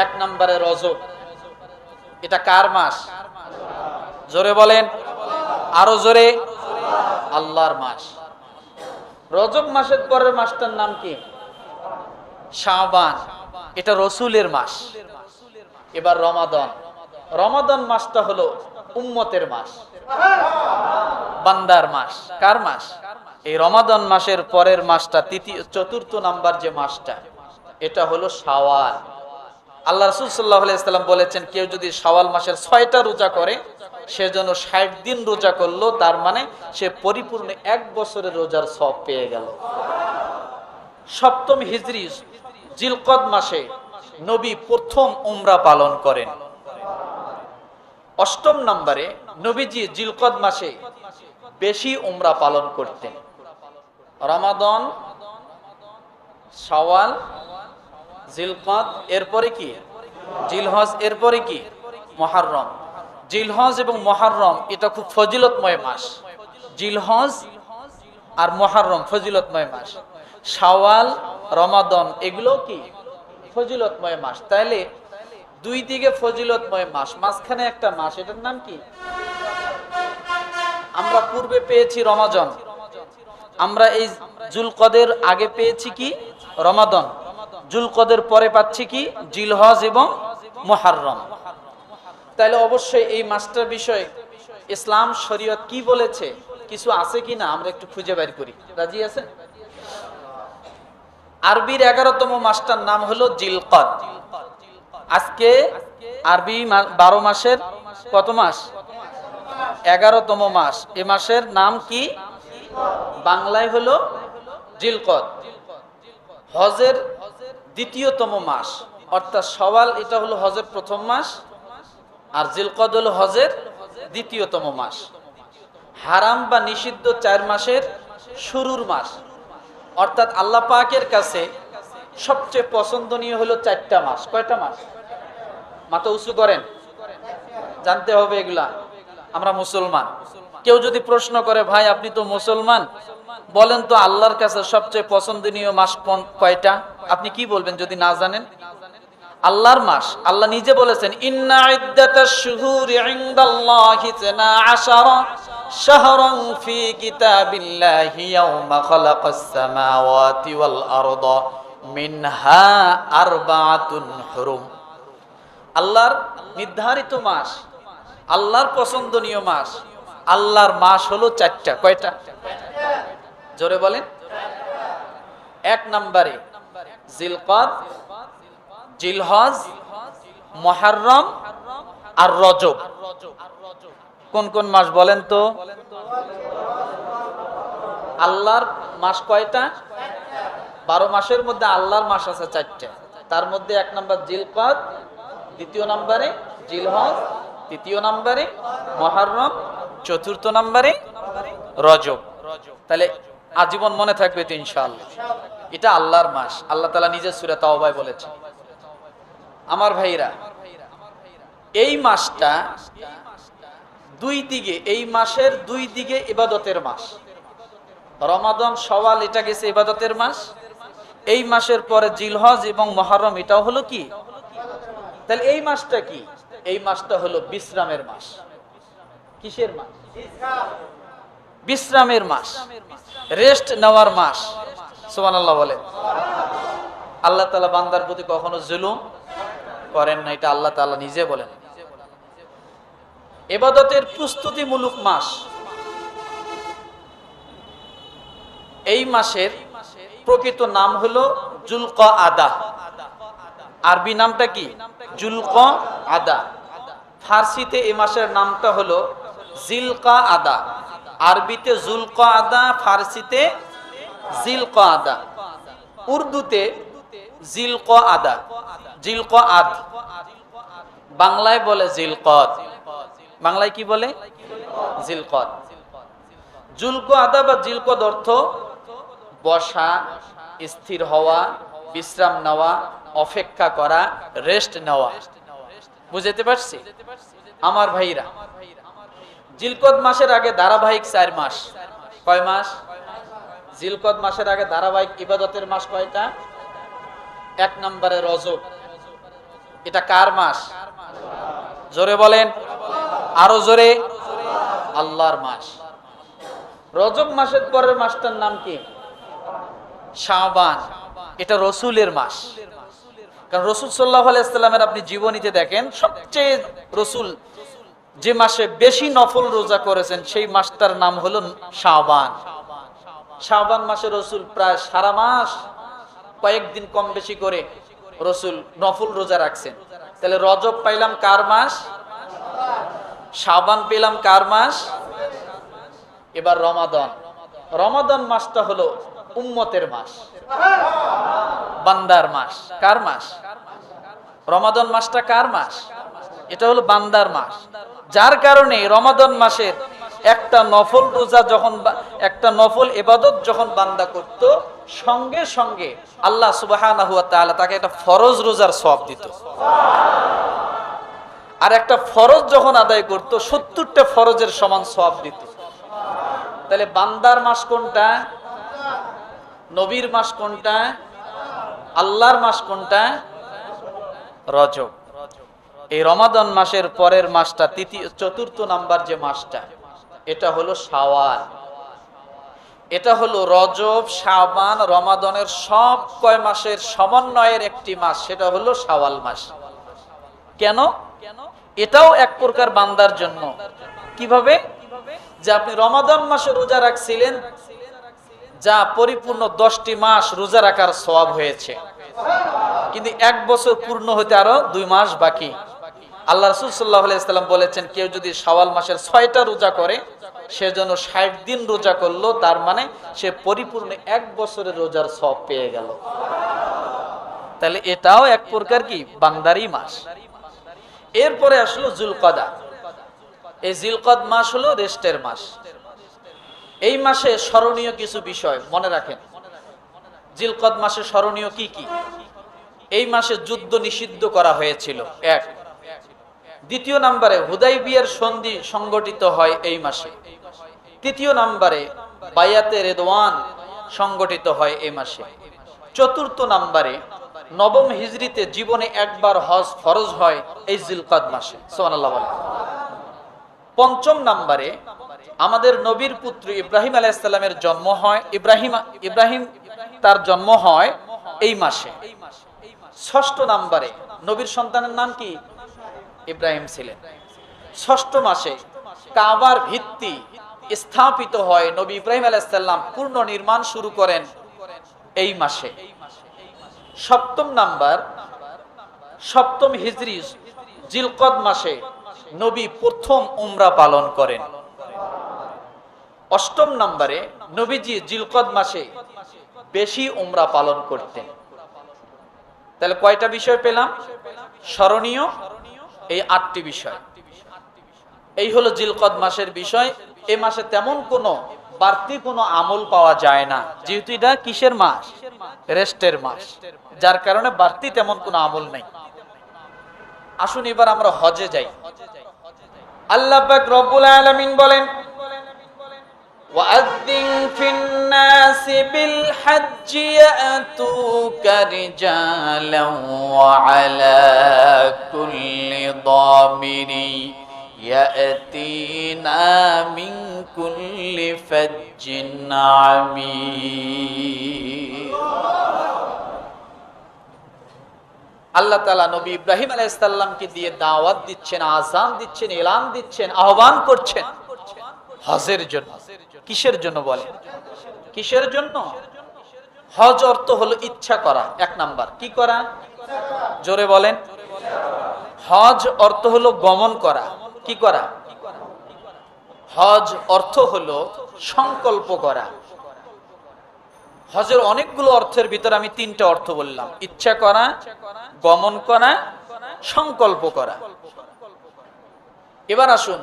এক নম্বরে রজব। এটা কার মাস? জোরে বলেন, আরো জোরে। আল্লাহর মাস। রজব মাসের পরের মাসটার নাম কি? শাবান। এটা রসুলের মাস। এবার রমাদান। রমাদান মাসটা হলো উম্মতের মাস, বান্দার মাস। কার মাস? এই রমাদান মাসের পরের মাসটা, চতুর্থ নাম্বার যে মাসটা, এটা হলো শাওয়াল। আল্লাহ রাসূল সাল্লাল্লাহু আলাইহি ওয়াসাল্লাম বলেছেন, কেউ যদি শাওয়াল মাসের 6টা রোজা করে, সে যেন 60 দিন রোজা করলো, তার মানে সে পরিপূর্ণ 1 বছরের রোজার সওয়াব পেয়ে গেল। সপ্তম হিজরি জিলকদ মাসে নবী প্রথম উমরা পালন করেন। অষ্টম নম্বরে নবীজি জিলকদ মাসে বেশি উমরা পালন করতেন। রমাদান, শাওয়াল, জিলকদ, এরপরে কি জিলহজ, এরপরে কি মুহররম। জিলহজ এবং মুহররম এটা খুব ফজিলতময় মাস। জিলহজ আর মুহররম ফজিলতময় মাস। শাওয়াল, রমাদান এগুলো কি ফজিলতময় মাস। তাইলে দুই দিকে ফজিলতময় মাস, মাঝখানে একটা মাস, এটার নাম কি? আমরা পূর্বে পেয়েছি রমাজান, আমরা এই জুলকদের আগে পেয়েছি কি রমাদান, জুলকদের পরে পাচ্ছি কি জিলহজ এবং মুহররম। তাহলে অবশ্যই এই মাসটার বিষয়ে ইসলাম শরীয়ত কি বলেছে, কিছু আছে কিনা আমরা একটু খুঁজে বের করি। রাজি আছেন? আরবির 11তম মাসটার নাম হলো জিলকদ। আজকে আরবি 12 মাসের কত মাস? 11তম মাস। এই মাসের নাম কি? বাংলায় হলো জিলকদ। হজের দ্বিতীয়তম মাস, অর্থাৎ শাওয়াল এটা হলো হজের প্রথম মাস, আর জিলকদ হলো হজের দ্বিতীয়তম মাস। হারাম বা নিষিদ্ধ 4 মাসের শুরুর মাস, অর্থাৎ আল্লাহ পাকের কাছে সবচেয়ে পছন্দনীয় হলো 4টা মাস। কয়টা মাস? মাথা উঁচু করেন, জানতে হবে এগুলা। আমরা মুসলমান। কেউ যদি প্রশ্ন করে, ভাই আপনি তো মুসলমান, বলেন তো আল্লাহর কাছে সবচেয়ে পছন্দনীয় মাস কয়টা? আপনি কি বলবেন যদি না জানেন? আল্লাহর মাস, আল্লাহ নিজে বলেছেন, ইন্না ইদ্দাতাশ শুহুরি ইনদাল্লাহি 12 শাহরান ফি কিতাবিল্লাহি ইয়াওমা খালাকাস সামাওয়াতি ওয়াল আরদা মিনহা আরবাআতুন হুরুম। আল্লাহর নির্ধারিত মাস, আল্লাহর পছন্দনীয় মাস, আল্লাহর মাস হলো 4টা। কয়টা? জোরে বলেন। 1 নম্বরে জিলকদ, জিলহজ, মুহররম আর রজব। কোন কোন মাস বলেন তো? আল্লাহর মাস কয়টা? 12 মাসের মধ্যে আল্লাহর মাস আছে 4টা। তার মধ্যে 1 নম্বর জিলকদ, দ্বিতীয় নম্বরে জিলহজ, তৃতীয় নম্বরে মুহররম, চতুর্থ নম্বরে রজব। তাহলে আজীবন মনে থাকবে তো ইনশাআল্লাহ। এটা আল্লাহর মাস, আল্লাহ তাআলা নিজে সূরা তাওবায় বলেছেন। আমার ভাইরা, এই মাসটা দুই দিকে, এই মাসের দুই দিকে ইবাদতের মাস। রমাদান, শাওয়াল এটা গেছে ইবাদতের মাস। এই মাসের পরে জিলহজ এবং মুহররম এটাও হলো কি? তাহলে এই মাসটা কি? এই মাসটা হলো বিশ্রামের মাস। কিসের মাস? বিশ্রামের মাস, রেস্ট নেওয়ার মাস। সুবহানাল্লাহ বলেন। আল্লাহ তাআলা বান্দার প্রতি কখনো জুলুম করেন না, এটা আল্লাহ তাআলা নিজে বলেন। ইবাদতের প্রস্তুতিমূলক মাস। এই মাসের প্রকৃত নাম হলো জুলকআদা। আরবি নামটা কি? জুলকআদা। ফার্সিতে এই মাসের নামটা হলো জিলকআদা। আরবিতে জুলকআদা, ফার্সিতে জিলকআদা, উর্দুতে জিলকআদা, জিলকআদ, বাংলায় বলে জিলকদ। বাংলায় কি বলে? জিলকদ। জুলকআদা বা জিলকদ অর্থ বসা, স্থির হওয়া, বিশ্রাম নেওয়া, অপেক্ষা করা, রেস্ট নেওয়া। বুঝতে পারছি? আমার ভাইরা, জিলকদ মাসের আগে ধারাবাহিক 4 মাস। কয় মাস? জিলকদ মাসের আগে ধারাবাহিক ইবাদতের মাস কয়টা? 1 নম্বরে রজব, এটা কার মাস? জোরে বলেন, আরো জোরে। আল্লাহর মাস। রজব মাসের পরের মাসটার নাম কি? শাবান। এটা রসুলের মাস। কারণ রসুল সাল্লাল্লাহু আলাইহি ওয়াসাল্লামের আপনি জীবনীতে দেখেন, সবচেয়ে রসুল যে মাসে বেশি নফল রোজা করেছেন সেই মাসটার নাম হলো শাবান। শাবান মাসে রসুল প্রায় সারা মাস কয়েকদিন কম বেশি করে রসুল নফল রোজা রাখছেন। তাহলে রজব পাইলাম কার মাস? শাবান পেলাম কার মাস? এবার রমাদান। রমাদান মাসটা হলো উম্মতের মাস, বান্দার মাস। কার মাস? রমাদান মাসটা কার মাস? এটা হলো বান্দার মাস। যার কারণে রমাদান মাসের একটা নফল রোজা যখন, একটা নফল ইবাদত যখন বান্দা করত, সঙ্গে সঙ্গে আল্লাহ সুবহানাহু ওয়া তাআলা তাকে একটা ফরজ রোজার সওয়াব দিত। আর একটা ফরজ যখন আদায় করত 70টা ফরজের সমান সওয়াব দিত। তাহলে বান্দার মাস কোনটা? নবীর মাস কোনটা? আল্লাহর মাস কোনটা? রজব। এই রমাদান মাসের পরের মাসটা চতুর্থ নাম্বার যে মাসটা, এটা হলো শাওয়াল। এটা হলো রজব, শাবান, রমাদানের সব কয় মাসের সমন্বয়ের একটি মাস, সেটা হলো শাওয়াল মাস। কেন? এটাও এক প্রকার বান্দার জন্য। কিভাবে? যে আপনি রমাদান মাসে রোজা রাখছিলেন, যা পরিপূর্ণ 10টি মাস রোজা রাখার সওয়াব হয়েছে, কিন্তু 1 বছর পূর্ণ হতে আরো 2 মাস বাকি। আল্লাহ রাসূল সাল্লাল্লাহু আলাইহি ওয়াসাল্লাম বলেছেন, কেউ যদি শাওয়াল মাসের 6টা রোজা করে, সে যেন 60 দিন রোজা করলো, তার মানে সে পরিপূর্ণ 1 বছরের রোজার সওয়াব পেয়ে গেল। তাহলে এটাও এক প্রকার কি বান্দারই মাস। এরপরে আসলো যুলকাদা। এই যুলকাদ মাস হলো রেস্টের মাস। এই মাসে স্মরণীয় কিছু বিষয় মনে রাখেন। যুলকাদ মাসে স্মরণীয় কি কি? এই মাসে যুদ্ধ নিষিদ্ধ করা হয়েছিল, এক। দ্বিতীয় নম্বরে হুদাইবিয়ার সন্ধি সংগঠিত হয় এই মাসে। তৃতীয় নম্বরে বায়াতে রিদওয়ান সংগঠিত হয় এই মাসে। চতুর্থ নম্বরে নবম হিজরিতে জীবনে একবার হজ ফরজ হয় এই যুলকাদ মাসে। সুবহানাল্লাহ বলেন। পঞ্চম নম্বরে আমাদের নবীর পুত্র ইব্রাহিম আলাইহিস সালামের জন্ম হয়। ইব্রাহিম তার জন্ম হয় এই মাসে। ষষ্ঠ নম্বরে নবীর সন্তানের নাম কি? ইব্রাহিম ছিলেন। ষষ্ঠ মাসে কাবার ভিত্তি স্থাপিত হয়। নবী ইব্রাহিম আলাইহিস সালাম পূর্ণ নির্মাণ শুরু করেন এই মাসে। সপ্তম নাম্বার, সপ্তম হিজরি জিলকদ মাসে নবী প্রথম উমরা পালন করেন। অষ্টম নম্বরে নবীজি জিলকদ মাসে বেশি উমরা পালন করতেন। তাহলে কয়টা বিষয় পেলাম? স্মরণীয় এই 8টি বিষয়। এই হলো জিলকদ মাসের বিষয়। এই মাসে তেমন কোনো বাড়তি কোনো আমল পাওয়া যায় না, যেহেতু এটা কিসের মাস? রেস্টের মাস, যার কারণে বাড়তি তেমন কোনো আমল নেই। আসুন এবার আমরা হজে যাই। আল্লাহ পাক রব্বুল আলামিন বলেন, وَأَذِّنْ فِي النَّاسِ بِالْحَجِّ يَأْتُوكَ رِجَالًا وَعَلَى كُلِّ ضَامِرٍ يَأْتِينَا مِنْ كُلِّ فَجٍّ عَمِيقٍ। আল্লাহ তাআলা নবী ইব্রাহিম আলাইহিস সালামকে দিয়ে দাওয়াত দিচ্ছেন, আযান দিচ্ছেন, এলান দিচ্ছেন, আহ্বান করছেন হজের জন্য। কিসের জন্য বলে? কিসের জন্য? হজ অর্থ হলো ইচ্ছা করা। 1 নাম্বার কি করা? জোরে বলেন। হজ অর্থ হলো গমন করা। কি করা? হজ অর্থ হলো সংকল্প করা। হজের অনেকগুলো অর্থের ভিতরে আমি 3টা অর্থ বললাম: ইচ্ছা করা, গমন করা, সংকল্প করা। এবার আসুন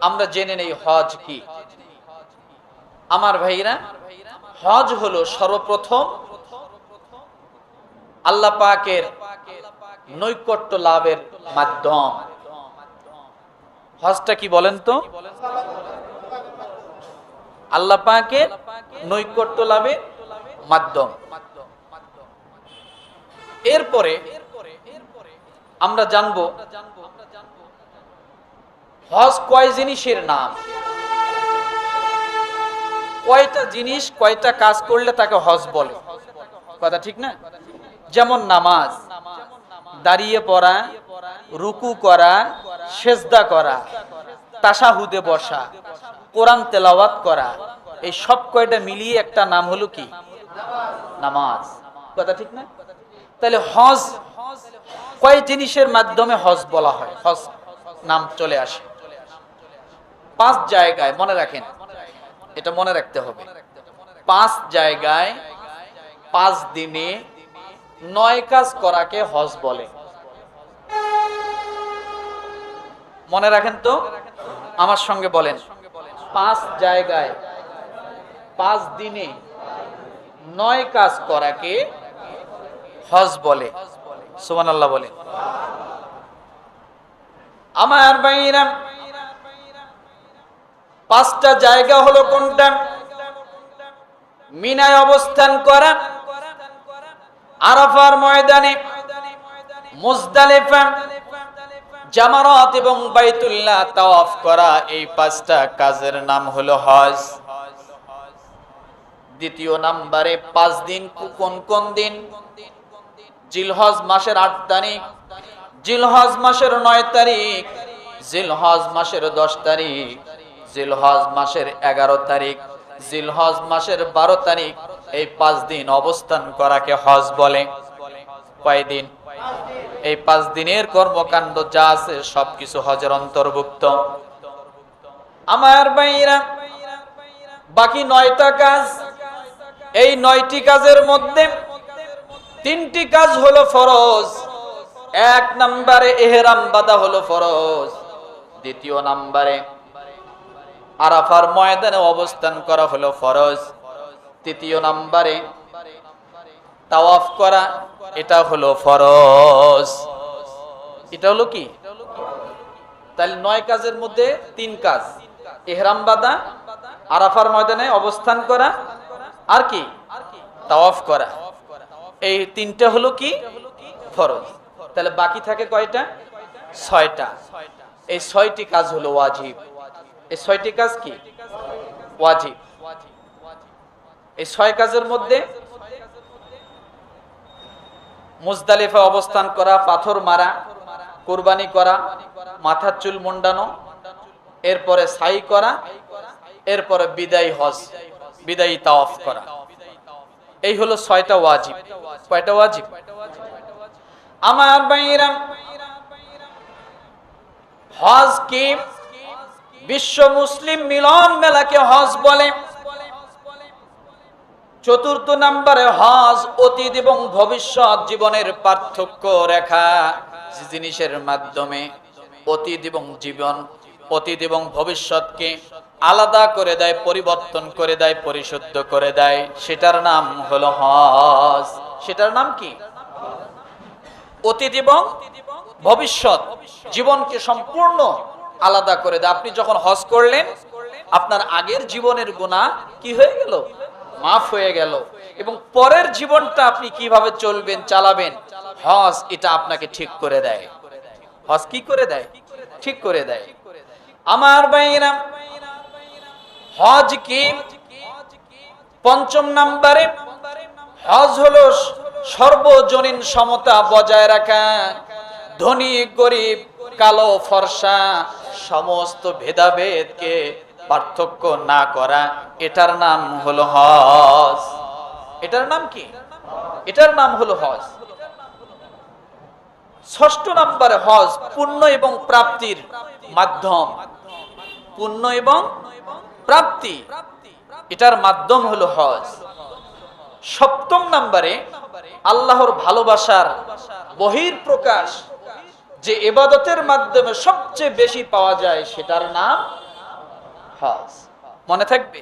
আমরা জেনে নেই হজ কি। আমার ভাইরা, হজ হলো সর্বপ্রথম আল্লাহ পাকের নৈকট্য লাভের মাধ্যম। হজটা কি বলেন তো? আল্লাহ পাকের নৈকট্য লাভের মাধ্যম। এরপরে আমরা জানবো হজ কয় জিনিসের নাম, কয়টা জিনিস কয়টা কাজ করলে তাকে হজ বলে, কথা ঠিক না? যেমন নামাজ, দাঁড়িয়ে পড়া, রুকু করা, সেজদা করা, তাশাহুদে বসা, কোরআন তেলাওয়াত করা, এই সব কয়টা মিলিয়ে একটা নাম হলো কি? নামাজ, কথা ঠিক না? তাহলে হজ কয় জিনিসের মাধ্যমে হজ বলা হয়, হজ নাম চলে আসে? 5 জায়গায়, মনে রাখেন, এটা মনে রাখতে হবে। 5 জায়গায় 5 দিনে 9 কাজ করাকে হজ বলে। মনে রাখেন তো, আমার সঙ্গে বলেন, 5 জায়গায় 5 দিনে 9 কাজ করাকে হজ বলে। সুবহানাল্লাহ বলে। আমার ভাইরা, 5টা জায়গা হলো কোনটা? মিনায় অবস্থান করা, আরাফার ময়দানে, মুজদালিফা, জামারাত এবং বাইতুল্লাহ তাওয়াফ করা, এই 5টা কাজের নাম হলো হজ। দ্বিতীয় নম্বরে 5 দিন কোন কোন দিন? জিলহজ মাসের 8 তারিখ, জিলহজ মাসের 9 তারিখ, জিলহজ মাসের 10 তারিখ, জিলহজ মাসের 11 তারিখ, জিলহজ মাসের 12 তারিখ, এই 5 দিন অবস্থান করাকে হজ বলে। কয় দিন? এই 5 দিনের কর্মকাণ্ড যা আছে সবকিছু হজের অন্তর্ভুক্ত। আমার ভাইরা, বাকি 9টা কাজ, এই 9টি কাজের মধ্যে 3টি কাজ হলো ফরজ। 1 নম্বরে ইহরাম বাঁধা হলো ফরজ, দ্বিতীয় নম্বরে আরাফার ময়দানে অবস্থান করা হলো ফরজ, তৃতীয় নম্বরে তাওয়াফ করা, এটা হলো ফরজ। এটা হলো কি? তাহলে 9 কাজের মধ্যে 3 কাজ, ইহরাম বাঁধা, আরাফার ময়দানে অবস্থান করা, আর কি? তাওয়াফ করা। এই 3টা হলো কি? ফরজ। তাহলে বাকি থাকে কয়টা? 6টা। এই 6টি কাজ হলো ওয়াজিব। এই 6টি কাজ কি? ওয়াজিব। এই 6 কাজের মধ্যে মুজদালিফা অবস্থান করা, পাথর মারা, কুরবানি করা, মাথার চুল মুন্ডানো, এরপরে সাই করা, এরপরে বিদায়ী হজ, বিদায়ী তাওয়াফ করা, এই হলো 6টা ওয়াজিব। কয়টা ওয়াজিব? আমার ভাইরা, হজ কি? বিশ্ব মুসলিম মিলন মেলাকে হজ বলে। 4র্থ নম্বরে হজ অতীত এবং ভবিষ্যৎ জীবনের পার্থক্য রেখা, যে জিনিসের মাধ্যমে অতীত এবং ভবিষ্যৎকে আলাদা করে দেয়, পরিবর্তন করে দেয়, পরিশুদ্ধ করে দেয়, সেটার নাম হলো হজ। সেটার নাম কি? অতীত এবং ভবিষ্যৎ জীবনকে সম্পূর্ণ আলাদা করে দেয়। আপনি যখন হজ করলেন, আপনার আগের জীবনের গুনাহ কি হয়ে গেল? মাফ হয়ে গেল। এবং পরের জীবনটা আপনি কিভাবে চলবেন, চালাবেন, হজ এটা আপনাকে ঠিক করে দেয়। হজ কি করে দেয়? ঠিক করে দেয়। আমার ভাইরা, হজ কি? 5ম নম্বরে হজ হলো সর্বজনীন সমতা বজায় রাখা, ধনী গরিব, কালো ফর্সা, সমস্ত ভেদাভেদকে পার্থক্য না করা, এটার নাম হলো হজ। এটার নাম কি? এটার নাম হলো হজ। 6ষ্ঠ নম্বরে হজ পুণ্য এবং প্রাপ্তির মাধ্যম। পুণ্য এবং প্রাপ্তি, এটার মাধ্যম হলো হজ। 7ম নম্বরে আল্লাহর ভালোবাসার বহিঃপ্রকাশ, যে ইবাদতের মাধ্যমে সবচেয়ে বেশি পাওয়া যায়, সেটার নাম হজ। মনে থাকবে?